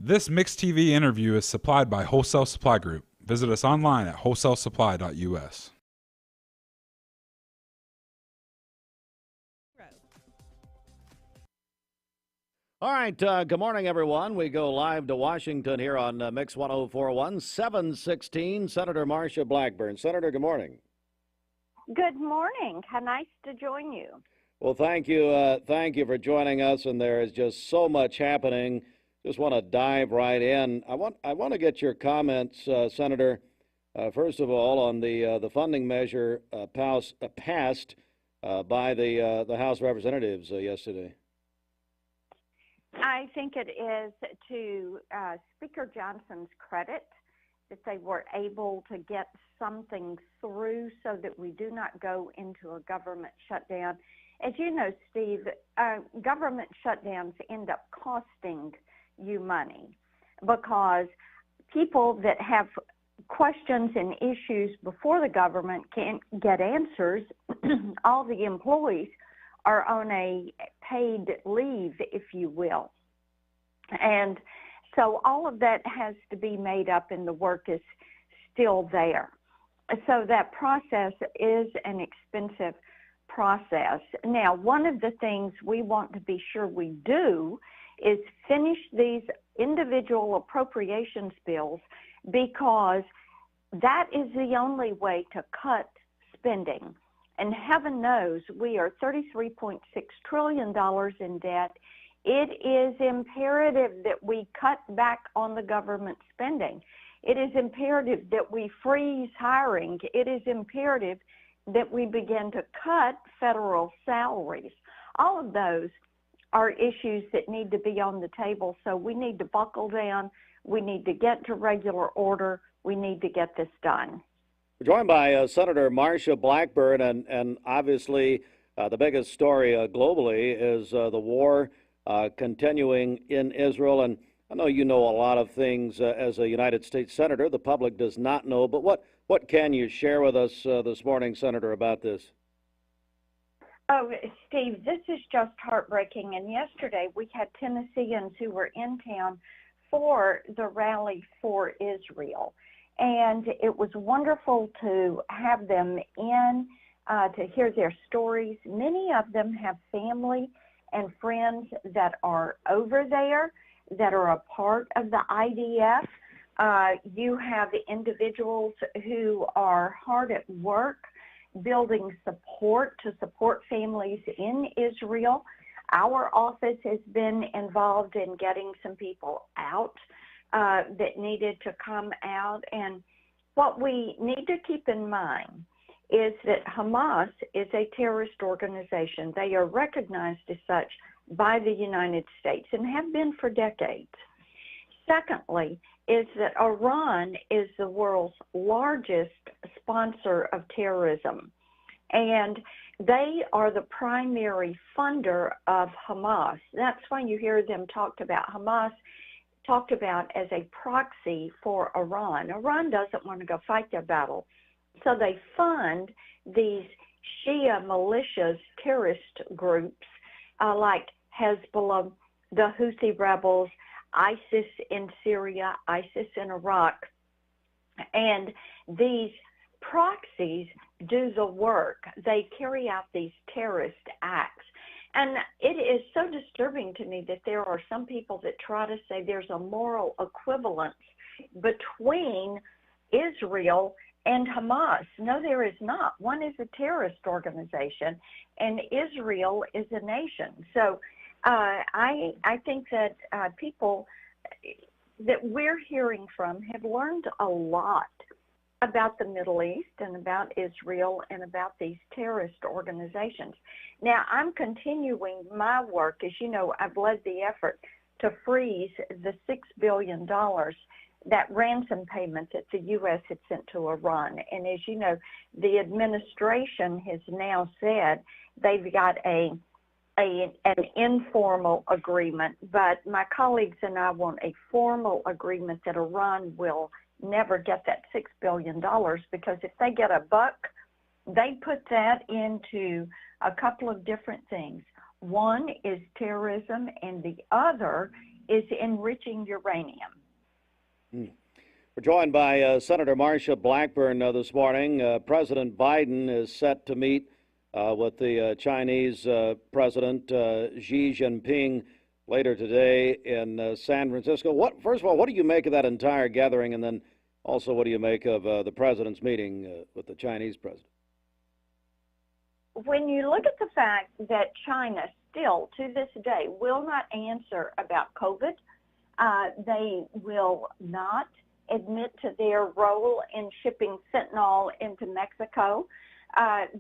This Mixed TV interview is supplied by Wholesale Supply Group. Visit us online at wholesalesupply.us. All right, good morning, everyone. We go live to Washington here on Mix 1041, 716. Senator Marsha Blackburn. Senator, good morning. Good morning. How nice to join you. Well, thank you. Thank you for joining us, and there is just so much happening. Just want to dive right in. I want to get your comments, Senator, first of all, on the funding measure passed by the House Representatives yesterday. I think it is to Speaker Johnson's credit that they were able to get something through so that we do not go into a government shutdown. As you know, Steve, government shutdowns end up costing you money because people that have questions and issues before the government can't get answers. All the employees are on a paid leave, if you will. And so all of that has to be made up and the work is still there. So that process is an expensive process. Now, one of the things we want to be sure we do is finish these individual appropriations bills, because that is the only way to cut spending. And heaven knows we are $33.6 trillion in debt. It is imperative that we cut back on the government spending. It is imperative that we freeze hiring. It is imperative that we begin to cut federal salaries. All of those are issues that need to be on the table. So we need to buckle down. We need to get to regular order. We need to get this done. We're joined by Senator Marsha Blackburn, and obviously the biggest story globally is the war continuing in Israel. And I know you know a lot of things as a United States Senator. The public does not know, but what can you share with us this morning, Senator, about this? Oh, Steve, this is just heartbreaking. And yesterday we had Tennesseans who were in town for the rally for Israel. And it was wonderful to have them in, to hear their stories. Many of them have family and friends that are over there, that are a part of the IDF. You have individuals who are hard at work building support to support families in Israel. Our office has been involved in getting some people out that needed to come out. And what we need to keep in mind is that Hamas is a terrorist organization. They are recognized as such by the United States and have been for decades. Secondly, is that Iran is the world's largest sponsor of terrorism, and they are the primary funder of Hamas. That's why you hear them talked about Hamas talked about as a proxy for Iran. Iran doesn't want to go fight their battle, so they fund these Shia militias, terrorist groups like Hezbollah, the Houthi rebels, ISIS in Syria, ISIS in Iraq. And these proxies do the work. They carry out these terrorist acts. And it is so disturbing to me that there are some people that try to say there's a moral equivalence between Israel and Hamas. No, there is not. One is a terrorist organization, and Israel is a nation. So I think that people that we're hearing from have learned a lot about the Middle East and about Israel and about these terrorist organizations. Now, I'm continuing my work. As you know, I've led the effort to freeze the $6 billion, that ransom payment that the U.S. had sent to Iran. And as you know, the administration has now said they've got an informal agreement, but my colleagues and I want a formal agreement that Iran will never get that $6 billion, because if they get a buck, they put that into a couple of different things. One is terrorism, and the other is enriching uranium. We're joined by Senator Marsha Blackburn this morning. President Biden is set to meet with the Chinese President Xi Jinping later today in San Francisco. First of all, what do you make of that entire gathering, and then also what do you make of the president's meeting with the Chinese president? When you look at the fact that China still, to this day, will not answer about COVID, they will not admit to their role in shipping fentanyl into Mexico.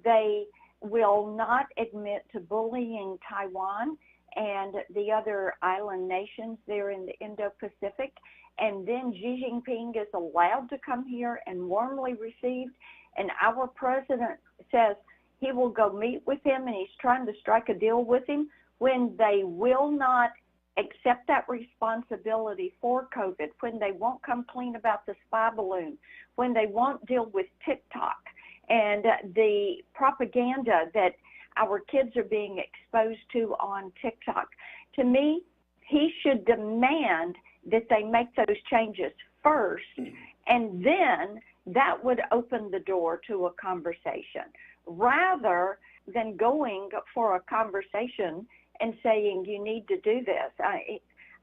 They will not admit to bullying Taiwan and the other island nations there in the Indo-Pacific. And then Xi Jinping is allowed to come here and warmly received. And our president says he will go meet with him, and he's trying to strike a deal with him when they will not accept that responsibility for COVID, when they won't come clean about the spy balloon, when they won't deal with TikTok and the propaganda that our kids are being exposed to on TikTok. To me, he should demand that they make those changes first, and then that would open the door to a conversation, rather than going for a conversation and saying you need to do this.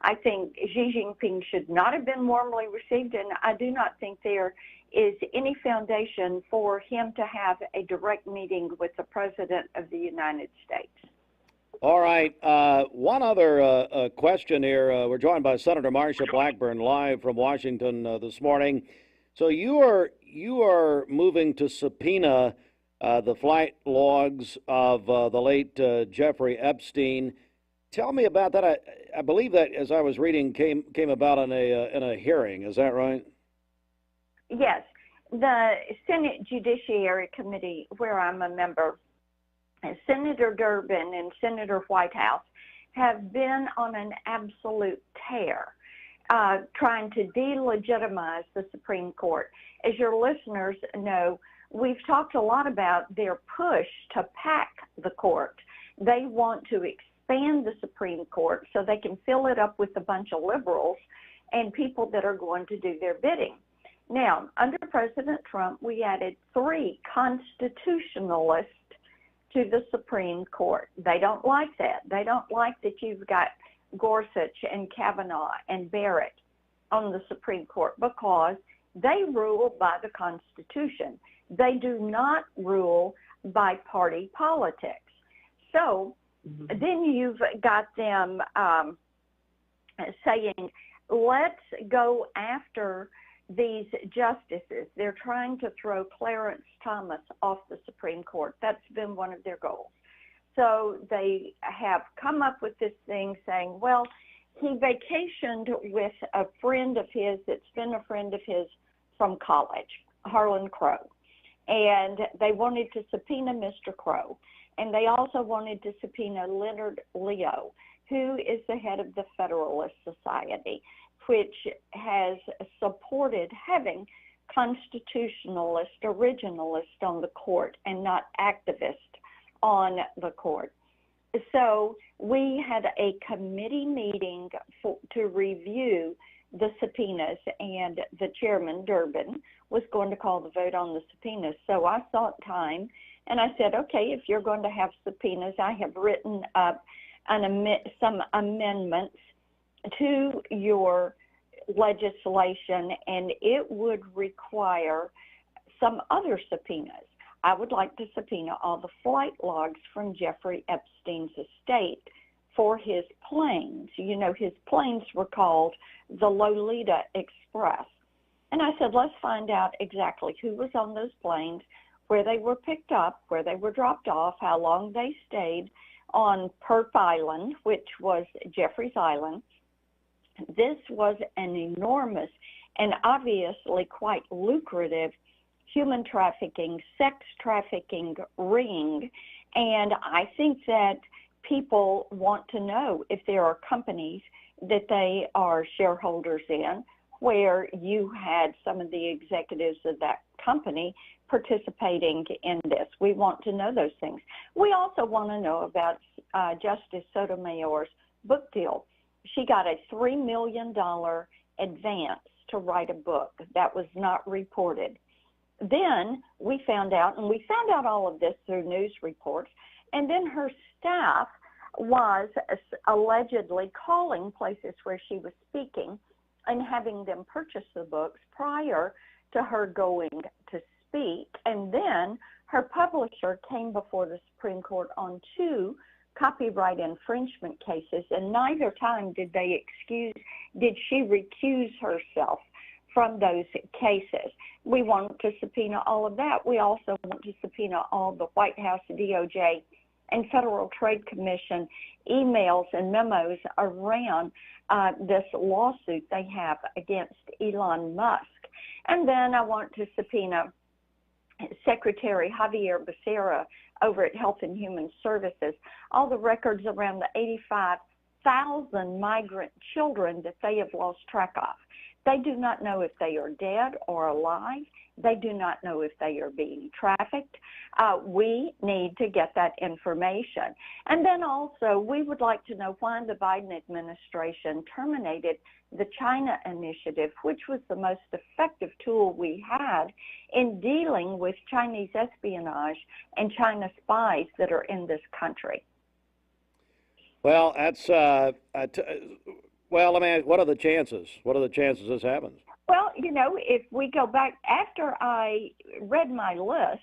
I think Xi Jinping should not have been warmly received, and I do not think there is any foundation for him to have a direct meeting with the President of the United States. All right. One other question here. We're joined by Senator Marsha Blackburn live from Washington this morning. So you are moving to subpoena the flight logs of the late Jeffrey Epstein. Tell me about that. I believe that, as I was reading, came about in a hearing. Is that right? Yes. The Senate Judiciary Committee, where I'm a member, Senator Durbin and Senator Whitehouse have been on an absolute tear trying to delegitimize the Supreme Court. As your listeners know, we've talked a lot about their push to pack the court. They want to expand the Supreme Court so they can fill it up with a bunch of liberals and people that are going to do their bidding. Now, under President Trump, we added 3 constitutionalists to the Supreme Court. They don't like that. They don't like that you've got Gorsuch and Kavanaugh and Barrett on the Supreme Court because they rule by the Constitution. They do not rule by party politics. So then you've got them saying, let's go after these justices. They're trying to throw Clarence Thomas off the Supreme Court. That's been one of their goals. So they have come up with this thing saying, well, he vacationed with a friend of his that's been a friend of his from college, Harlan Crow. And they wanted to subpoena Mr. Crow. And they also wanted to subpoena Leonard Leo, who is the head of the Federalist Society, which has supported having constitutionalist, originalist on the court and not activist on the court. So we had a committee meeting to review the subpoenas, and the chairman, Durbin, was going to call the vote on the subpoenas. So I sought time, and I said, okay, if you're going to have subpoenas, I have written up some amendments to your legislation, and it would require some other subpoenas. I would like to subpoena all the flight logs from Jeffrey Epstein's estate for his planes. You know, his planes were called the Lolita Express. And I said, let's find out exactly who was on those planes, where they were picked up, where they were dropped off, how long they stayed on Perp Island, which was Jeffrey's Island. This was an enormous and obviously quite lucrative human trafficking, sex trafficking ring. And I think that people want to know if there are companies that they are shareholders in where you had some of the executives of that company participating in this. We want to know those things. We also want to know about Justice Sotomayor's book deal. she got a $3 million advance to write a book. That was not reported. Then we found out, and we found out all of this through news reports, and then her staff was allegedly calling places where she was speaking and having them purchase the books prior to her going to speak. And then her publisher came before the Supreme Court on 2 copyright infringement cases, and neither time did she recuse herself from those cases. We want to subpoena all of that. We also want to subpoena all the White House, DOJ, and Federal Trade Commission emails and memos around this lawsuit they have against Elon Musk. And then I want to subpoena Secretary Javier Becerra over at Health and Human Services, all the records around the 85,000 migrant children that they have lost track of. They do not know if they are dead or alive. They do not know if they are being trafficked. We need to get that information. And then also, we would like to know why the Biden administration terminated the China initiative, which was the most effective tool we had in dealing with Chinese espionage and China spies that are in this country. Well, that's, well, let me ask, what are the chances? What are the chances this happens? Well, you know, if we go back, after I read my list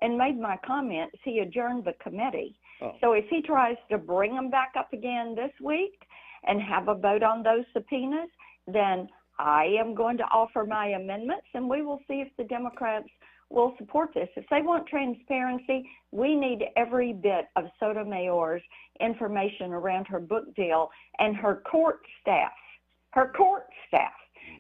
and made my comments, he adjourned the committee. Oh. So if he tries to bring them back up again this week and have a vote on those subpoenas, then I am going to offer my amendments, and we will see if the Democrats will support this. If they want transparency, we need every bit of Sotomayor's information around her book deal and her court staff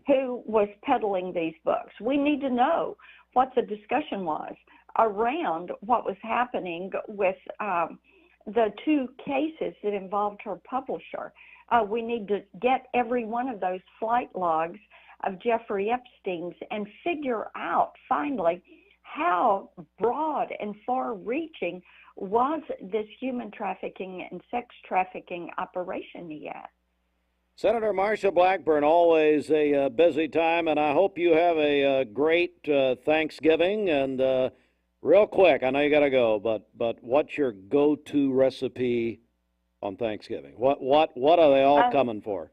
who was peddling these books. We need to know what the discussion was around what was happening with the 2 cases that involved her publisher. We need to get every one of those flight logs of Jeffrey Epstein's and figure out finally how broad and far-reaching was this human trafficking and sex trafficking operation he had. Senator Marsha Blackburn, always a busy time, and I hope you have a great Thanksgiving. And real quick, I know you got to go, but what's your go-to recipe on Thanksgiving? What are they all coming for?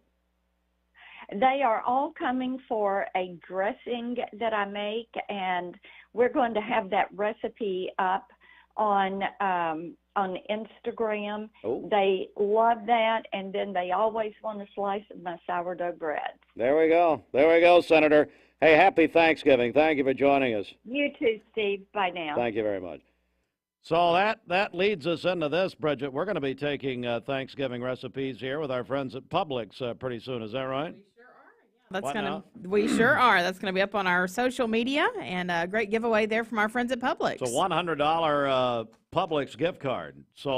They are all coming for a dressing that I make, and we're going to have that recipe up on Instagram. Oh. They love that, and then they always want a slice of my sourdough bread. There we go, Senator. Hey, happy Thanksgiving. Thank you for joining us. You too, Steve. Bye now. Thank you very much. So that leads us into this, Bridget. We're going to be taking Thanksgiving recipes here with our friends at Publix pretty soon. Is that right? We sure are. That's gonna be up on our social media, and a great giveaway there from our friends at Publix. It's a $100 Publix gift card. So